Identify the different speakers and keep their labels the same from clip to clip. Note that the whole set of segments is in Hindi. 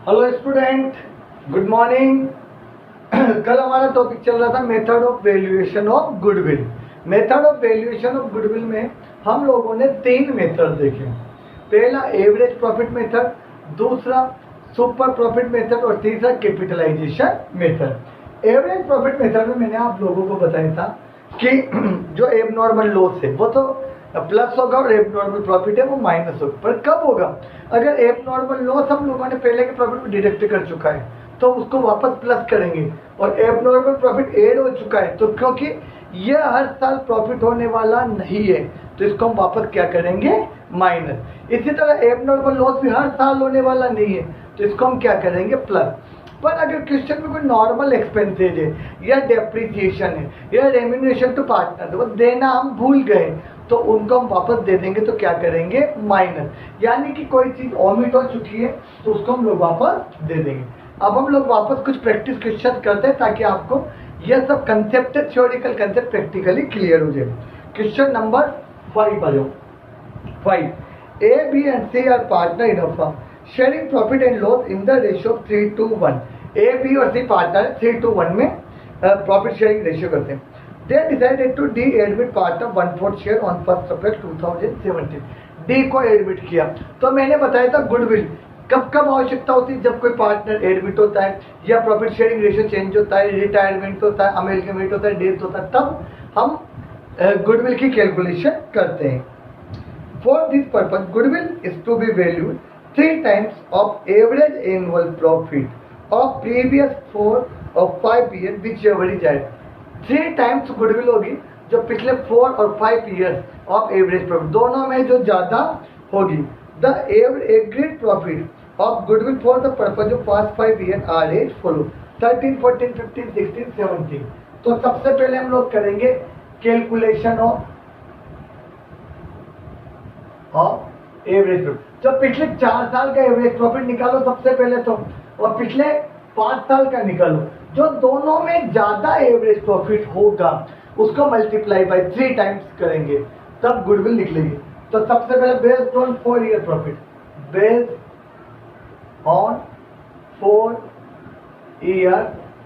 Speaker 1: Hello student, good morning. कल हमारा टॉपिक चल रहा था method of valuation of goodwill. Method of valuation of goodwill में हम लोगों ने 3 मेथड देखे। पहला एवरेज प्रॉफिट मेथड, दूसरा सुपर प्रॉफिट मेथड और तीसरा capitalization method. Average profit method में मैंने आप लोगों को बताया था कि जो एबनॉर्मल लॉस है वो तो प्लस होगा और एबनॉर्मल प्रॉफिट है वो माइनस होगा। पर कब होगा? अगर एबनॉर्मल लॉस हम लोगों ने पहले के प्रॉफिट में डिडक्ट कर चुका है तो उसको वापस प्लस करेंगे, और एबनॉर्मल प्रॉफिट ऐड हो चुका है तो क्योंकि ये हर साल प्रॉफिट होने वाला नहीं है तो इसको हम वापस क्या करेंगे? माइनस। इसी तरह एबनॉर्मल लॉस भी हर साल होने वाला नहीं है तो इसको हम क्या करेंगे? प्लस। पर अगर क्वेश्चन में कोई नॉर्मल एक्सपेंसेज है या डेप्रिसिएशन है या रेम्यूनरेशन टू पार्टनर वो देना हम भूल गए तो उनको हम वापस दे देंगे तो क्या करेंगे? माइनस। यानी कि कोई चीज ओमिट हो चुकी है तो उसको हम लोग वापस दे देंगे। अब हम लोग वापस कुछ प्रैक्टिस क्वेश्चन करते हैं ताकि आपको यह सब concept theoretical concept practically clear हो जाए। क्वेश्चन नंबर 5 आ जाओ। 5. A, B and C are partner in a firm sharing profit and loss in the ratio of 3:1. A, B और C पार्टनर 3:1 में प्रॉफिट शेयरिंग रेशियो करते हैं। They decided to de-admit partner 1/4 share on 1st April 2017. D को एडमिट किया। तो मैंने बताया था गुडविल कब कब आवश्यकता होती है? जब कोई पार्टनर एडमिट होता है या प्रॉफिट शेयरिंग रेशियो चेंज होता है, रिटायरमेंट होता है, अमेरिकमेंट होता है, डेथ होता है, तब हम गुडविल की कैलकुलेशन करते हैं। For this purpose, goodwill is to be valued 3 times of average annual profit of previous 4 or 5 years, whichever is higher. 3 times goodwill होगी जो पिछले 4 और 5 years of average profit, दोनों में जो ज़्यादा होगी। The agreed profit of goodwill for the purpose of past 5 years are as follow: 13, 14, 15, 16, 17। तो सबसे पहले हम लोग करेंगे कैलकुलेशन ऑफ एवरेज प्रॉफिट। जो पिछले 4 साल का एवरेज प्रॉफिट निकालो सबसे पहले तो, और पिछले 5 साल का निकालो। जो दोनों में ज्यादा एवरेज प्रॉफिट होगा उसको मल्टीप्लाई बाय 3 टाइम्स करेंगे तब गुडविल निकलेगी। तो सबसे पहले based on 4 year profit, based on 4 year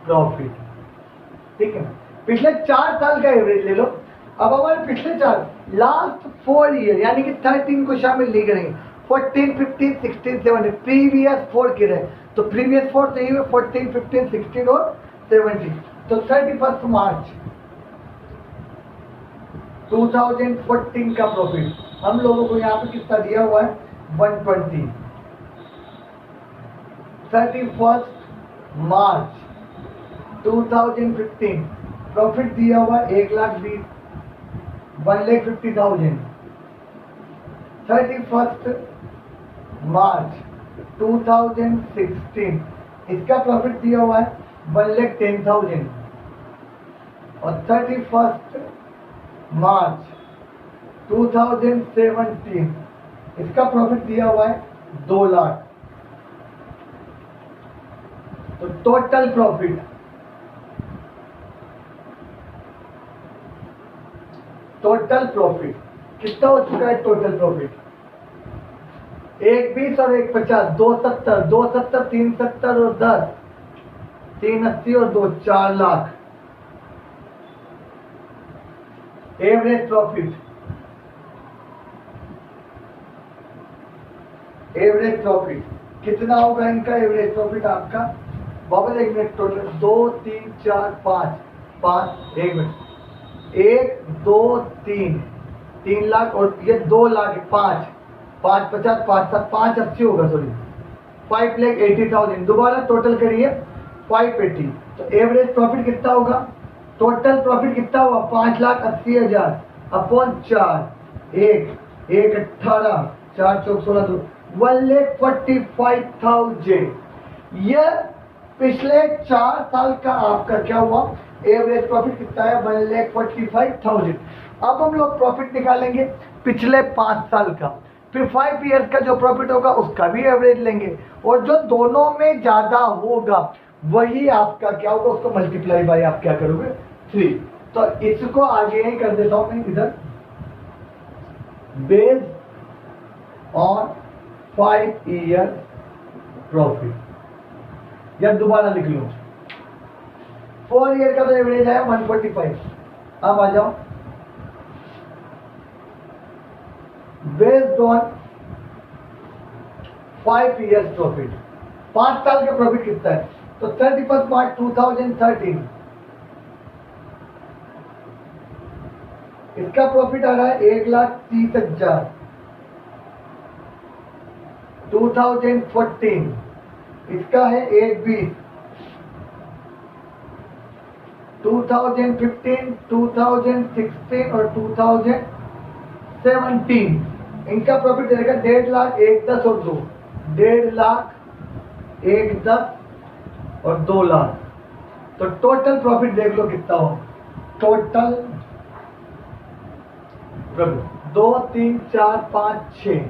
Speaker 1: profit, ठीक है। पिछले 4 साल का एवरेज ले लो। अब हमारे पिछले 4 लास्ट 4 ईयर यानी कि 13 को शामिल नहीं करेंगे। 14, 15, 16, 17 प्रीवियस 4 के रहे तो प्रीवियस 4 तो ये 14, 15, 16 और 17। तो 31 मार्च 2014 का प्रॉफिट हम लोगों को यहाँ पे कितना दिया हुआ है? 120। 31 मार्च 2015 प्रॉफिट दिया हुआ 1,50,000। 31 मार्च 2016 इसका प्रॉफिट दिया हुआ है 1,10,000। और 31 मार्च 2017 इसका प्रॉफिट दिया हुआ है 2 लाख। तो टोटल प्रॉफिट कितना हो चुका है? टोटल प्रॉफिट 1,20 और 1,50 2,70, 2,70, 3,70 और 10, 3,80 और 2 4 लाख। एवरेज प्रॉफिट कितना होगा इनका? एवरेज प्रॉफिट आपका वापस 1 मिनट, टोटल 2, 3, 4, 5 1 मिनट 1, 2, 3 लाख और ये 2 लाख 5 50 5 7 580 होगा, सॉरी 5,80,000। दोबारा टोटल करिए 580। तो एवरेज प्रॉफिट कितना होगा? टोटल प्रॉफिट कितना हुआ? 5,80,000 अपॉन 4 1 18 4 चौक 16 1,45,000। यह पिछले 4 साल का आपका क्या हुआ? एवरेज प्रॉफिट कितना है? 1,45,000। अब हम लोग प्रॉफिट निकालेंगे पिछले 5 साल का, फिर 5 ईयर्स का जो प्रॉफिट होगा उसका भी एवरेज लेंगे, और जो दोनों में ज्यादा होगा वही आपका क्या होगा? उसको मल्टीप्लाई बाय आप क्या करोगे? 3। तो इसको आगे ही कर देता हूं मैं इधर, बेस्ड ऑन 5 ईयर प्रॉफिट। या दोबारा लिख लो। 4 ईयर का तो एवरेज आया 145। अब आ जाओ, बेस्ड ऑन 5 ईयर्स प्रॉफिट, 5 साल का प्रॉफिट कितना है? तो 31 मार्च 2013 इसका प्रॉफिट आ रहा है 1,30,000। 2014 इसका है 1,20,। 2015, 2016 और 2017 इनका प्रॉफिट रहेगा 1.5 लाख, 1,10 और 2, 1.5 लाख, 1,10 और 2 लाख। तो टोटल प्रॉफिट देख लो कितना हो। टोटल प्रॉफिट 2, 3, 4, 5, 6,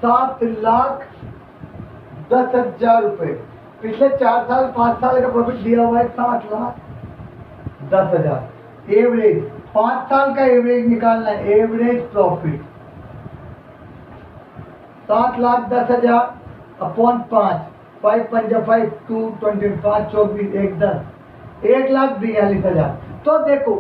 Speaker 1: 7,10,000 रुपए। पिछले 4 साल 5 साल का प्रॉफिट दिया हुआ है 7,10,000। एवरेज 5 साल का एवरेज निकालना है, एवरेज प्रॉफिट 7,10,000 अपॉन 5, 5 पंजा 5, 2 20, 5 24, 1 10, 1,42,000। तो देखो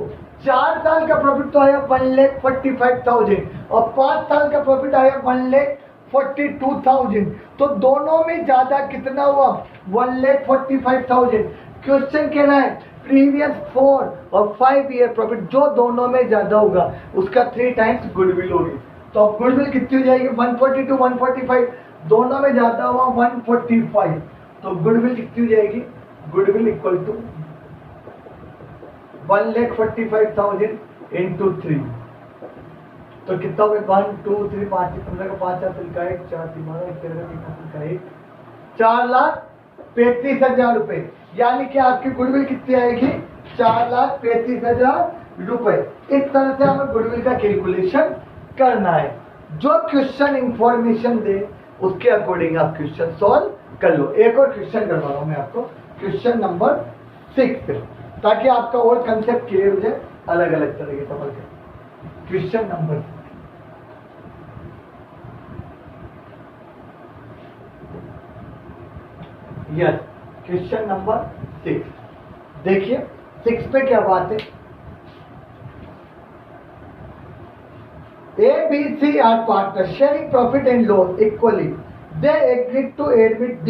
Speaker 1: 4 साल का प्रॉफिट तो आया 1,45,000 और 5 साल का प्रॉफिट आया 1,42,000। तो दोनों में ज्यादा कितना हुआ? 1,45,000। क्वेश्चन कह रहा है प्रीवियस 4 और 5 ईयर प्रॉफिट जो दोनों में ज्यादा होगा उसका 3 टाइम्स गुडविल होगी। तो अब गुडविल कितनी हो जाएगी? 142, 145, दोनों में ज्यादा हुआ 145। तो गुडविल कितनी हो जाएगी? Goodwill equal to 1,45,000 into 3। तो कितना हो गया? 1 2 3 5 15 का 5 4 का 1 4 3 13 का 1 4,35,000 रुपए। यानी कि आपकी गुडविल कितनी आएगी? 4,35,000 रुपए। इस तरह से हमें गुडविल का कैलकुलेशन करना है। जो क्वेश्चन इंफॉर्मेशन दे उसके अकॉर्डिंग आप क्वेश्चन सॉल्व कर लो। एक और क्वेश्चन करवा रहा हूं मैं आपको, क्वेश्चन नंबर 6, ताकि आपका और कंसेप्ट क्लियर हो जाए अलग अलग तरह के समझ के। Question number 6, yes question number 6 देखिए। 6 पे क्या बात है? A, B, C are partners sharing profit and loss equally. They agreed to admit D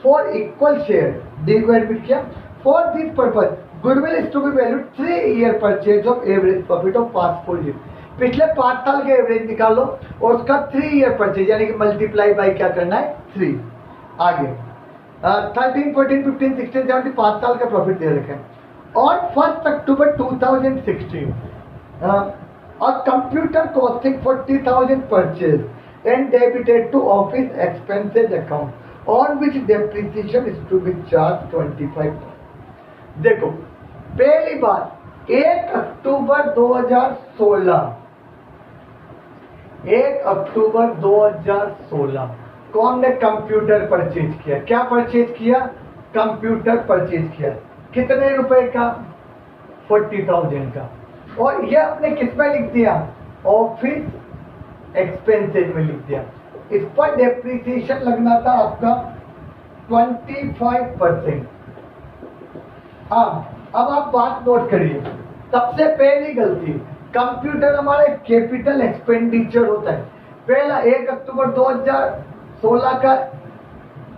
Speaker 1: for equal share. D को admit किया। For this purpose, goodwill is to be valued 3 year purchase of average profit of past 4 years. पिछले 5 साल के एवरेज निकालो और उसका 3 ईयर परचेज यानी कि मल्टीप्लाई बाई क्या करना है? 3। आगे 13, 14, 15, 16, 17 5 साल का प्रॉफिट दे रखे हैं। और 1 अक्टूबर 2016 a computer costing 40,000 purchase and debited to office expenses account on which depreciation is to be charged 25%. देखो पहली बात 1 अक्टूबर 2016 को हमने कंप्यूटर परचेज किया। क्या परचेज किया? कंप्यूटर परचेज किया। कितने रुपए का? 40,000 का। और ये आपने किस में लिख दिया? ऑफिस एक्सपेंसेस में लिख दिया। इस पर डेप्रिसिएशन लगना था आपका 25%। अब आप बात नोट करिए। सबसे पहली गलती, कंप्यूटर हमारे कैपिटल एक्सपेंडिचर होता है। पहला 1 अक्टूबर 2016 का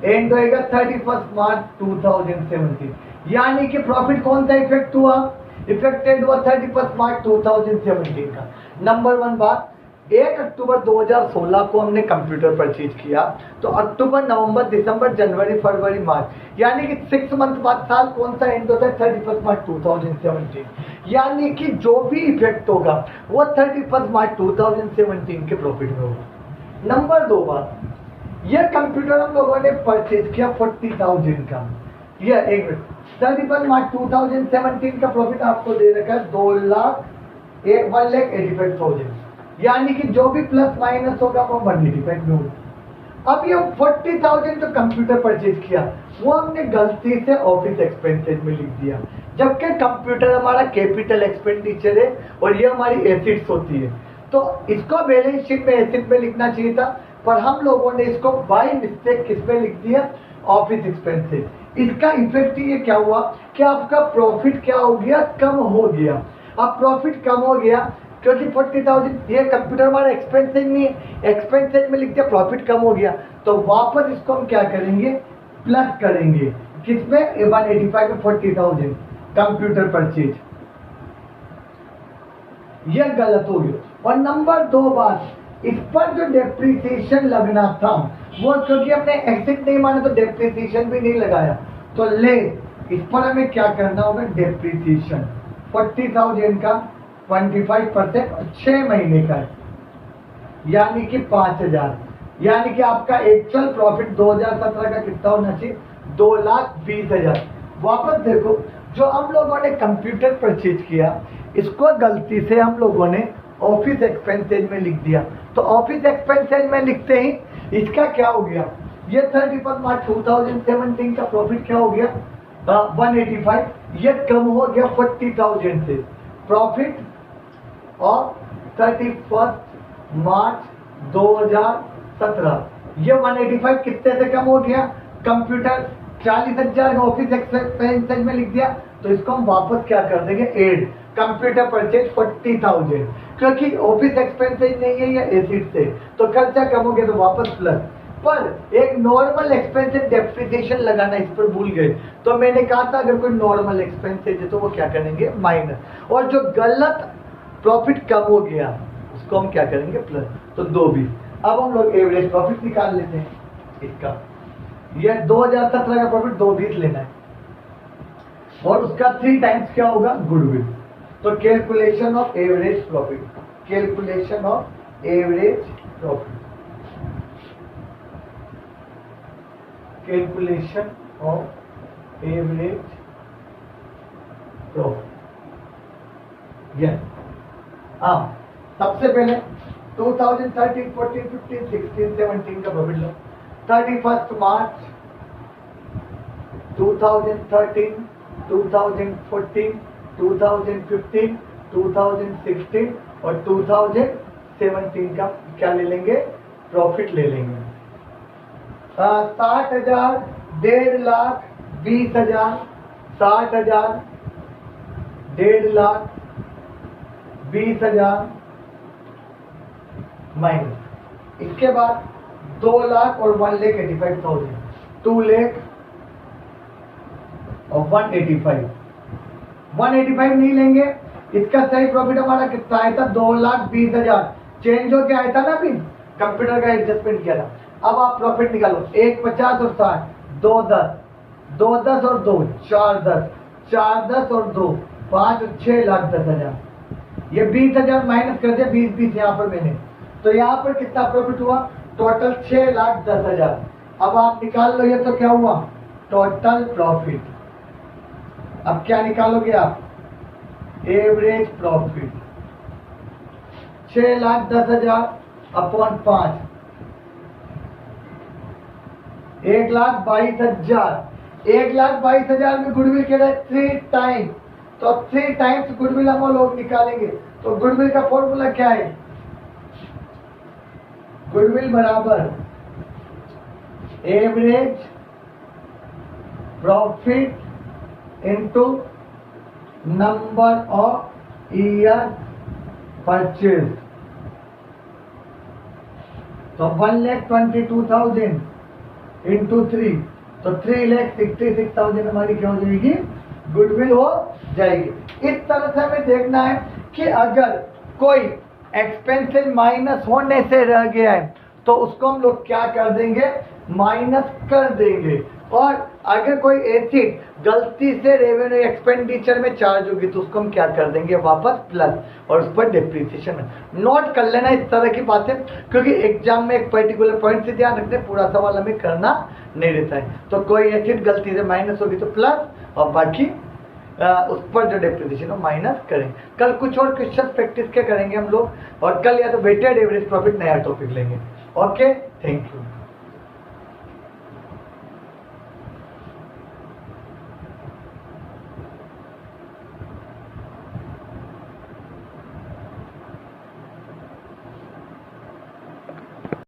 Speaker 1: एंड होएगा 31 मार्च 2017, यानी कि प्रॉफिट कौन सा इफेक्ट हुआ? इफेक्टेड हुआ 31 मार्च 2017 का। नंबर 1 बात, 1 अक्टूबर 2016 को हमने कंप्यूटर परचेज किया, तो अक्टूबर, नवंबर, दिसंबर, जनवरी, फरवरी, मार्च, यानी कि 6 मंथ बाद साल कौन सा एंड होता है? 31 मार्च 2017। यानी कि जो भी इफेक्ट होगा वो 31 मार्च 2017 के प्रॉफिट में होगा। नंबर 2 बात, यह कंप्यूटर हम लोगों ने परचेज किया 40,000 का। यह 31 मार्च 2017 का प्रॉफिट आपको दे रखा है 1,85,000, यानी कि जो भी प्लस माइनस होगा वो 185 में होगा। अब ये 40,000 जो कंप्यूटर परचेज किया वो हमने गलती से ऑफिस एक्सपेंसेस में लिख दिया, जबकि कंप्यूटर हमारा कैपिटल एक्सपेंडिचर है और ये हमारी एसेट्स होती है। तो इसको बैलेंस शीट में एसेट में लिखना चाहिए था, पर हम लोगों ने इसको बाय मिस्टेक किस में लिख दिया? Office expenses. इसका इफेक्ट ये क्या हुआ कि आपका प्रॉफिट क्या हो गया, कम हो गया। अब प्रॉफिट कम हो गया क्योंकि 40,000 ये कंप्यूटर हमारा एक्सपेंसेज नहीं है, एक्सपेंसेज में लिखते प्रॉफिट कम हो गया, तो वापस इसको हम क्या करेंगे, प्लस करेंगे। किसमें, 185 में 40,000 कंप्यूटर परचेज। यह गलत हो गया। और नंबर 2 बात, इस पर जो डेप्रिसिएशन लगना था वो क्योंकि हमने एसेट नहीं माना तो डेप्रिसिएशन भी नहीं लगाया, तो ले इस पर हमें क्या करना होगा, डेप्रिसिएशन 40,000 का 25% 6 महीने का है, यानी कि 5,000। यानी कि आपका एक्चुअल प्रॉफिट 2017 का कितना होना चाहिए, 2,20,000। वापस देखो, जो हम लोगों ने कंप्यूटर परचेज किया इसको गलती से हम लोगों ने ऑफिस एक्सपेंसेज में लिख दिया, तो ऑफिस एक्सपेंसेज में लिखते ही इसका क्या हो गया, ये 31 मार्च 2017 का प्रॉफिट क्या हो गया, 185, ये कम हो गया 40,000 से। प्रॉफिट और 31 मार्च 2017 ये 185 कितने से कम हो गया, कंप्यूटर 40,000 का ऑफिस एक्सपेंसेज में लिख दिया, तो इसको हम वापस क्या कर देंगे, एड कंप्यूटर परचेज 40,000, क्योंकि ऑफिस एक्सपेंसेज नहीं है या एसिड से, तो खर्चा कम हो गया तो वापस प्लस। पर एक नॉर्मल एक्सपेंसेज डेप्रिसिएशन लगाना इस पर भूल गए, तो मैंने कहा था अगर कोई नॉर्मल एक्सपेंसेज है तो वो क्या करेंगे, माइनस। और जो गलत प्रॉफिट कम हो गया उसको हम क्या करेंगे, प्लस। तो 220। अब हम लोग एवरेज प्रॉफिट निकाल लेते हैं इसका, ये 2017 का प्रॉफिट 220 लेना है और उसका 3 टाइम्स क्या होगा, गुडविल। तो calculation of average profit, calculation of average profit, calculation of average profit. Yes, हाँ, सबसे पहले 2013, 14, 15, 16, 17 का प्रॉफिट लो। 31 मार्च 2013, 2014, 2015, 2016 और 2017 का क्या ले लेंगे, प्रॉफिट ले लेंगे। 60,000, 1.5 लाख, 20,000, 60,000, 1.5 लाख, 20,000 माइनस। इसके बाद 2 लाख और 1,85,000, 2 लाख और 185। 185 नहीं लेंगे, इसका सही प्रॉफिट हमारा कितना आया था, 2,20,000। चेंज हो गया आया था ना, अभी कंप्यूटर का एडजस्टमेंट किया था। अब आप प्रॉफिट निकालो, 1,50 और 60, 2,10, 2,10 और 2, 4,10, 4,10 और 2, 5 और 6,10,000। ये 20,000 माइनस कर दिया, 20 यहाँ पर मैंने, तो यहाँ पर कितना प्रॉफिट हुआ, टोटल 6,10,000। अब आप निकाल लो, ये तो क्या हुआ, टोटल प्रॉफिट। अब क्या निकालोगे आप, एवरेज प्रॉफिट 6,10,000 अपॉन 5, 1,22,000। 1,22,000 में गुडविल के लिए 3 टाइम, तो 3 टाइम्स गुडविल हम लोग निकालेंगे। तो गुडविल का फॉर्मूला क्या है, गुडविल बराबर average profit into number of year purchase. तो 1,22,000 इंटू 3, तो 3,66,000 हमारी क्या हो जाएगी, गुडविल हो जाएगी। इस तरह से हमें देखना है कि अगर कोई एक्सपेंसेस माइनस होने से रह गया है तो उसको हम लोग क्या कर देंगे, माइनस कर देंगे। और अगर कोई एसिड गलती से रेवेन्यू एक्सपेंडिचर में चार्ज होगी तो उसको हम क्या कर देंगे, वापस प्लस, और उस पर डिप्रिसिएशन में नोट कर लेना इस तरह की बातें, क्योंकि एग्जाम में एक पर्टिकुलर पॉइंट से ध्यान रखते हैं, पूरा सवाल हमें करना नहीं रहता है। तो कोई एसिड गलती से माइनस होगी तो प्लस, और बाकी उस पर जो डिप्रिसिएशन हो माइनस करें। कल कुछ और क्वेश्चन प्रैक्टिस के करेंगे हम लोग, और कल या तो वेटेड एवरेज प्रॉफिट नया टॉपिक लेंगे। Okay, thank you.